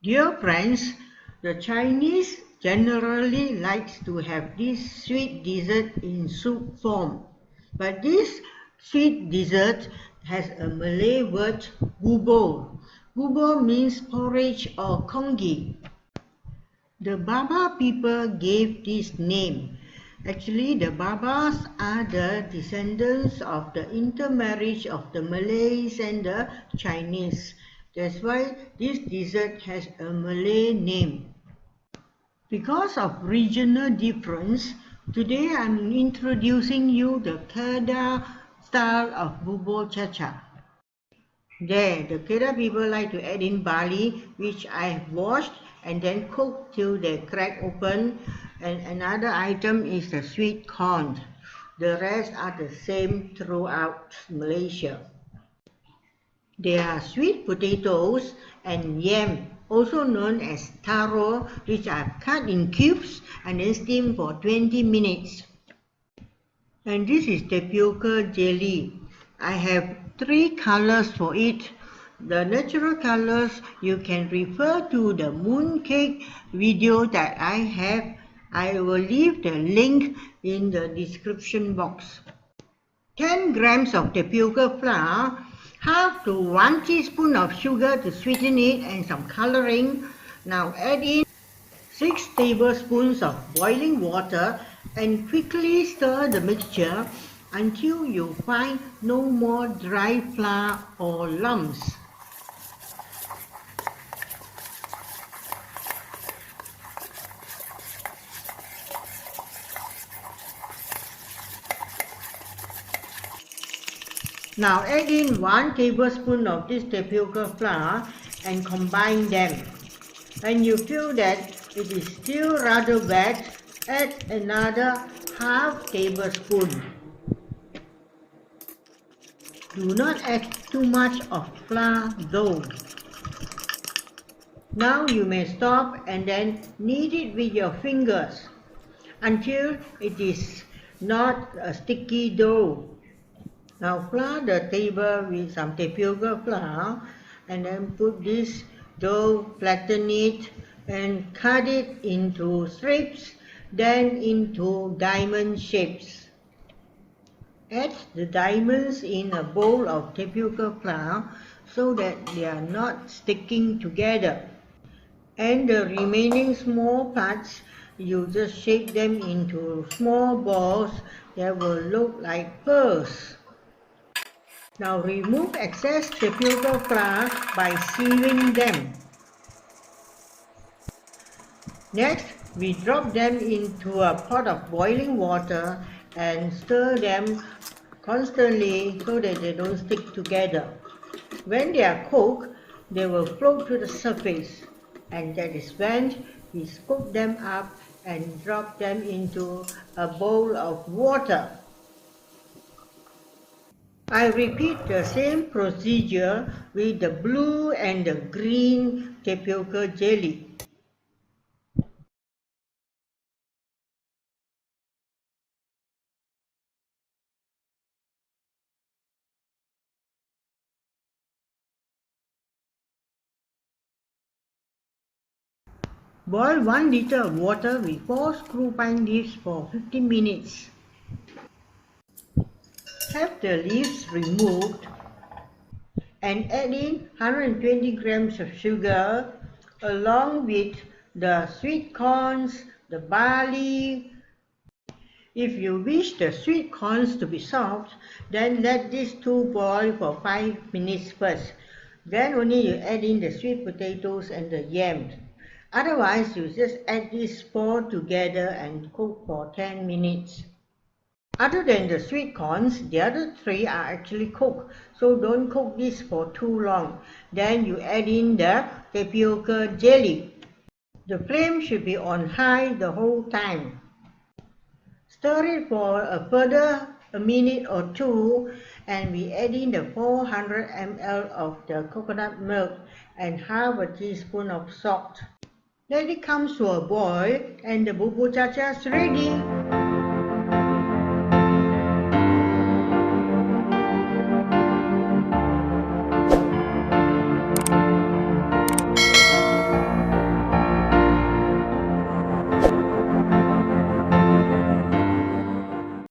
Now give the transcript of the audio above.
Dear friends, the Chinese generally likes to have this sweet dessert in soup form. But this sweet dessert has a Malay word, bubur. Bubur means porridge or congee. The Baba people gave this name. Actually, the Babas are the descendants of the intermarriage of the Malays and the Chinese. That's why this dessert has a Malay name. Because of regional difference, today I'm introducing you the Kedah style of bubur cha-cha. There, the Kedah people like to add in barley, which I have washed and then cooked till they crack open. And another item is the sweet corn. The rest are the same throughout Malaysia. There are sweet potatoes and yam, also known as taro, which I've cut in cubes and then steamed for 20 minutes. And this is tapioca jelly. I have 3 colors for it. The natural colors you can refer to the mooncake video that I have. I will leave the link in the description box. 10 grams of tapioca flour, half to 1 teaspoon of sugar to sweeten it and some coloring. Now add in 6 tablespoons of boiling water and quickly stir the mixture until you find no more dry flour or lumps. Now add in 1 tablespoon of this tapioca flour and combine them. When you feel that it is still rather wet, add another half tablespoon. Do not add too much of flour though. Now you may stop and then knead it with your fingers until it is not a sticky dough. Now flour the table with some tapioca flour and then put this dough, flatten it and cut it into strips, then into diamond shapes. Add the diamonds in a bowl of tapioca flour so that they are not sticking together. And the remaining small parts, you just shape them into small balls that will look like pearls. Now remove excess tapioca flour by sieving them. Next, we drop them into a pot of boiling water and stir them constantly so that they don't stick together. When they are cooked, they will float to the surface, and that is when we scoop them up and drop them into a bowl of water. I repeat the same procedure with the blue and the green tapioca jelly. Boil 1 liter of water with 4 screw pine leaves for 15 minutes. Have the leaves removed and add in 120 grams of sugar along with the sweet corns, the barley. If you wish the sweet corns to be soft, then let these two boil for 5 minutes first. Then only you add in the sweet potatoes and the yam. Otherwise, you just add these 4 together and cook for 10 minutes. Other than the sweet corns, the other 3 are actually cooked, so don't cook this for too long. Then you add in the tapioca jelly. The flame should be on high the whole time. Stir it for a minute or 2 and we add in the 400 ml of the coconut milk and half a teaspoon of salt. Let it come to a boil and the bubur cha-cha is ready.